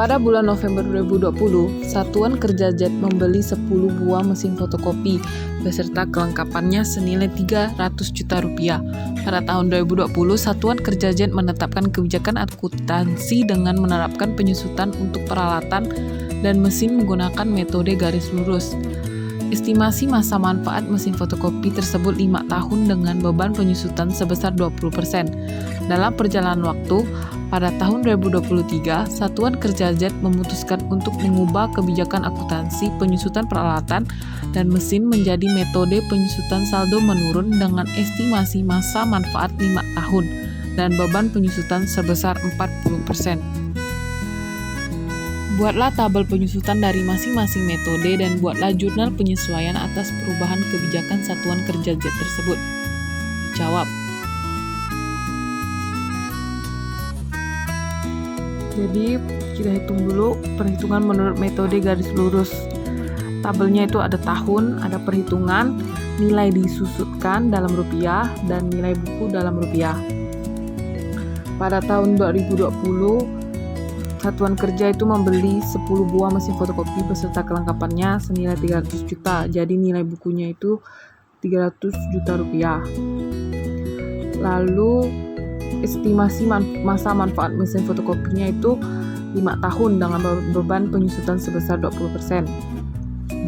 Pada bulan November 2020, Satuan Kerja Jet membeli 10 buah mesin fotokopi beserta kelengkapannya senilai 300 juta rupiah. Pada tahun 2020, Satuan Kerja Jet menetapkan kebijakan akuntansi dengan menerapkan penyusutan untuk peralatan dan mesin menggunakan metode garis lurus. Estimasi masa manfaat mesin fotokopi tersebut 5 tahun dengan beban penyusutan sebesar 20%. Dalam perjalanan waktu, pada tahun 2023, Satuan Kerja Jet memutuskan untuk mengubah kebijakan akuntansi penyusutan peralatan dan mesin menjadi metode penyusutan saldo menurun dengan estimasi masa manfaat 5 tahun dan beban penyusutan sebesar 40%. Buatlah tabel penyusutan dari masing-masing metode dan buatlah jurnal penyesuaian atas perubahan kebijakan Satuan Kerja Jet tersebut. Jawab. Jadi kita hitung dulu perhitungan menurut metode garis lurus. Tabelnya itu ada tahun, ada perhitungan, nilai disusutkan dalam rupiah, dan nilai buku dalam rupiah. Pada tahun 2020, Satuan Kerja itu membeli 10 buah mesin fotokopi beserta kelengkapannya senilai 300 juta. Jadi nilai bukunya itu 300 juta rupiah. Lalu estimasi masa manfaat mesin fotokopinya itu 5 tahun dengan beban penyusutan sebesar 20%.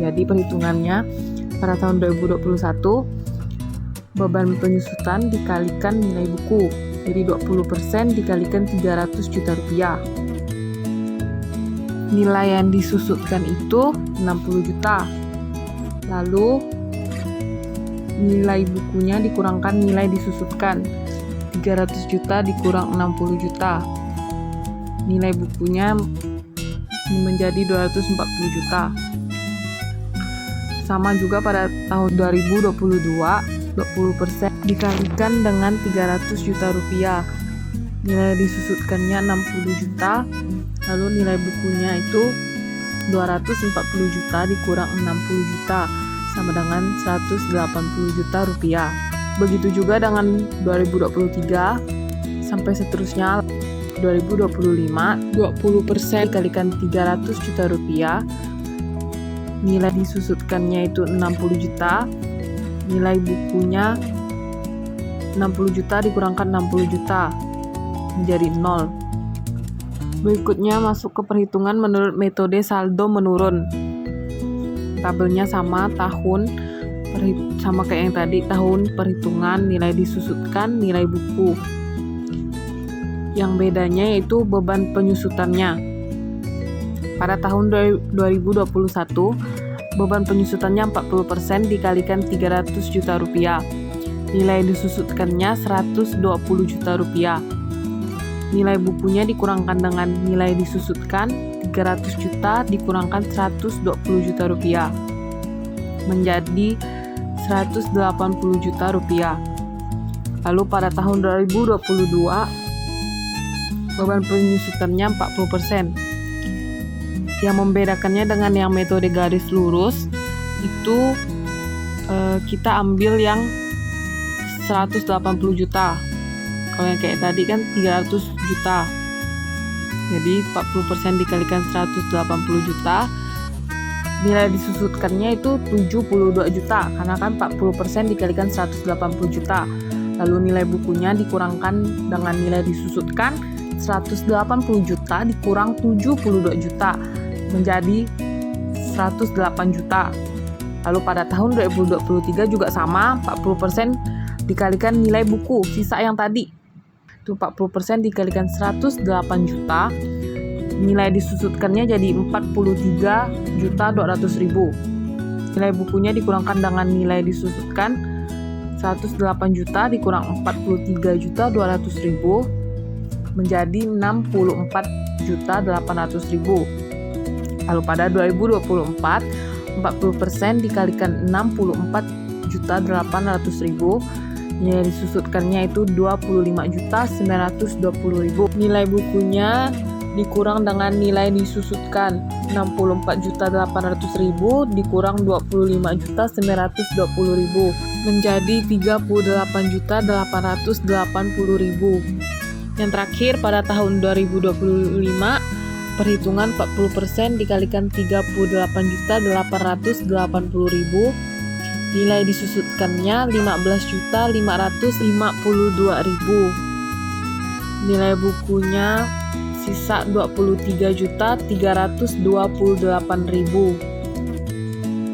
Jadi perhitungannya pada tahun 2021 beban penyusutan dikalikan nilai buku. Jadi 20% dikalikan 300 juta rupiah. Nilai yang disusutkan itu 60 juta. Lalu nilai bukunya dikurangkan nilai disusutkan. 300 juta dikurang 60 juta. Nilai bukunya menjadi 240 juta. Sama juga pada tahun 2022, 20% dikalikan dengan 300 juta rupiah. Nilai disusutkannya 60 juta. Lalu nilai bukunya itu 240 juta dikurang 60 juta sama dengan 180 juta rupiah. Begitu juga dengan 2023 sampai seterusnya 2025, 20% dikalikan 300 juta rupiah. Nilai disusutkannya itu 60 juta. Nilai bukunya 60 juta dikurangkan 60 juta menjadi 0. Berikutnya masuk ke perhitungan menurut metode saldo menurun. Tabelnya sama tahun, sama kayak yang tadi, tahun, perhitungan, nilai disusutkan, nilai buku. Yang bedanya yaitu beban penyusutannya. Pada tahun 2021, beban penyusutannya 40% dikalikan 300 juta rupiah. Nilai disusutkannya 120 juta rupiah. Nilai bukunya dikurangkan dengan nilai disusutkan 300 juta dikurangkan 120 juta rupiah menjadi 180 juta rupiah. Lalu pada tahun 2022 beban penyusutannya 40%. Yang membedakannya dengan yang metode garis lurus itu kita ambil yang 180 juta. Kalau yang kayak tadi kan 300 juta. Jadi 40% dikalikan 180 juta. Nilai disusutkannya itu 72 juta. Karena kan 40% dikalikan 180 juta. Lalu nilai bukunya dikurangkan dengan nilai disusutkan 180 juta dikurang 72 juta. Menjadi 108 juta. Lalu pada tahun 2023 juga sama, 40% dikalikan nilai buku, sisa yang tadi. Itu 40% dikalikan 108 juta, nilai disusutkannya jadi 43.200.000. Nilai bukunya dikurangkan dengan nilai disusutkan 108 juta dikurang 43.200.000 menjadi 64.800.000. Lalu pada 2024, 40% dikalikan 64.800.000, nilai disusutkannya itu 25.920.000. Nilai bukunya dikurang dengan nilai disusutkan 64.800.000 dikurang 25.920.000 menjadi 38.880.000. Yang terakhir pada tahun 2025 Perhitungan 40% dikalikan 38.880.000. Nilai disusutkannya 15.552.000. Nilai bukunya sisa 23.328.000.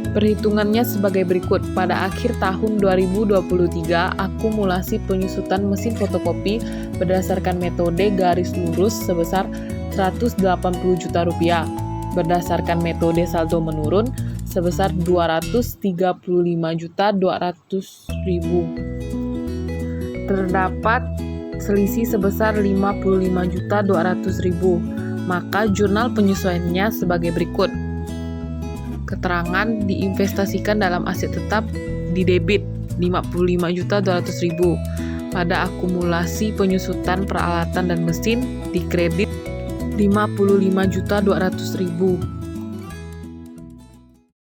Perhitungannya sebagai berikut. Pada akhir tahun 2023, akumulasi penyusutan mesin fotokopi berdasarkan metode garis lurus sebesar 180 juta rupiah. Berdasarkan metode saldo menurun sebesar 235.200.000. Terdapat selisih sebesar 55.200.000. Maka jurnal penyesuaiannya sebagai berikut. Keterangan diinvestasikan dalam aset tetap di debit 55.200.000. Pada akumulasi penyusutan peralatan dan mesin di kredit 55.200.000.